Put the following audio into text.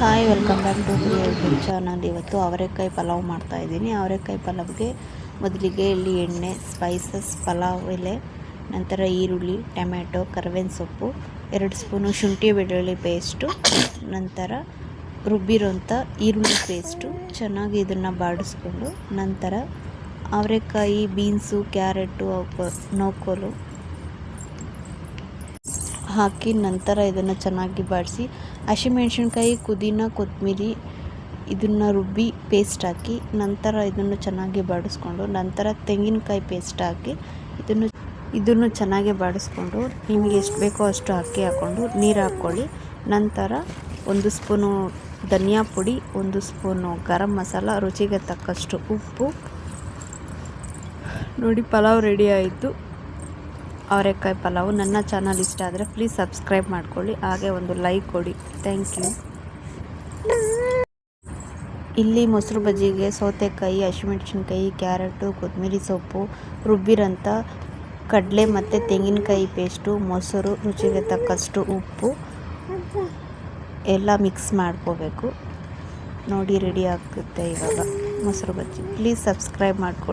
Hi, welcome back to YouTube channel. ಇವತ್ತು ಅವರೆಕಾಯಿ ಪಲಾವ್ ಮಾಡ್ತಾಯಿದ್ದೀನಿ. ಅವರೆಕಾಯಿ ಪಲಾವ್ಗೆ ಮೊದಲಿಗೆ ಇಲ್ಲಿ ಎಣ್ಣೆ, ಸ್ಪೈಸಸ್, ಪಲಾವ್ ಎಲೆ, ನಂತರ ಈರುಳ್ಳಿ, ಟೊಮ್ಯಾಟೊ, ಕರಿಬೇವಿನ ಸೊಪ್ಪು, 2 ಸ್ಪೂನು ಶುಂಠಿ ಬೆಳ್ಳುಳ್ಳಿ ಪೇಸ್ಟು, ನಂತರ ರುಬ್ಬಿರೋಂಥ ಈರುಳ್ಳಿ ಪೇಸ್ಟು ಚೆನ್ನಾಗಿ ಇದನ್ನು ಬಾಡಿಸ್ಕೊಂಡು, ನಂತರ ಅವರೆಕಾಯಿ, ಬೀನ್ಸು, ಕ್ಯಾರೆಟು, ನೌಕೋಲು ಹಾಕಿ ನಂತರ ಇದನ್ನು ಚೆನ್ನಾಗಿ ಬಾಡಿಸಿ ಹಸಿಮೆಣ್ಸಿನ್ಕಾಯಿ, ಪುದೀನ, ಕೊತ್ತಂಬರಿ ಇದನ್ನು ರುಬ್ಬಿ ಪೇಸ್ಟ್ ಹಾಕಿ ನಂತರ ಇದನ್ನು ಚೆನ್ನಾಗಿ ಬಾಡಿಸ್ಕೊಂಡು, ನಂತರ ತೆಂಗಿನಕಾಯಿ ಪೇಸ್ಟ್ ಹಾಕಿ ಇದನ್ನು ಚೆನ್ನಾಗಿ ಬಾಡಿಸ್ಕೊಂಡು, ನಿಮಗೆ ಎಷ್ಟು ಬೇಕೋ ಅಷ್ಟು ಅಕ್ಕಿ ಹಾಕ್ಕೊಂಡು ನೀರು ಹಾಕ್ಕೊಳ್ಳಿ. ನಂತರ 1 ಸ್ಪೂನು ಧನಿಯಾ ಪುಡಿ, 1 ಸ್ಪೂನು ಗರಂ ಮಸಾಲ, ರುಚಿಗೆ ತಕ್ಕಷ್ಟು ಉಪ್ಪು. ನೋಡಿ, ಪಲಾವ್ ರೆಡಿ ಆಯಿತು. ಅವರೆಕಾಯಿ ಪಲಾವು. ನನ್ನ ಚಾನಲ್ ಇಷ್ಟ ಆದರೆ ಪ್ಲೀಸ್ ಸಬ್ಸ್ಕ್ರೈಬ್ ಮಾಡ್ಕೊಳ್ಳಿ, ಹಾಗೆ ಒಂದು ಲೈಕ್ ಕೊಡಿ. Thank you. ಇಲ್ಲಿ ಮೊಸರು ಬಜ್ಜಿಗೆ ಸೌತೆಕಾಯಿ, ಹಸಿಮೆಣ್ಸಿನ್ಕಾಯಿ, ಕ್ಯಾರೆಟು, ಕೊತ್ತಂಬರಿ ಸೊಪ್ಪು, ರುಬ್ಬಿರೋಂಥ ಕಡಲೆ ಮತ್ತು ತೆಂಗಿನಕಾಯಿ ಪೇಸ್ಟು, ಮೊಸರು, ರುಚಿಗೆ ತಕ್ಕಷ್ಟು ಉಪ್ಪು ಎಲ್ಲ ಮಿಕ್ಸ್ ಮಾಡ್ಕೋಬೇಕು. ನೋಡಿ, ರೆಡಿ ಆಗುತ್ತೆ ಇವಾಗ ಮೊಸರು ಬಜ್ಜಿ. ಪ್ಲೀಸ್ ಸಬ್ಸ್ಕ್ರೈಬ್ ಮಾಡ್ಕೊಳ್ಳಿ.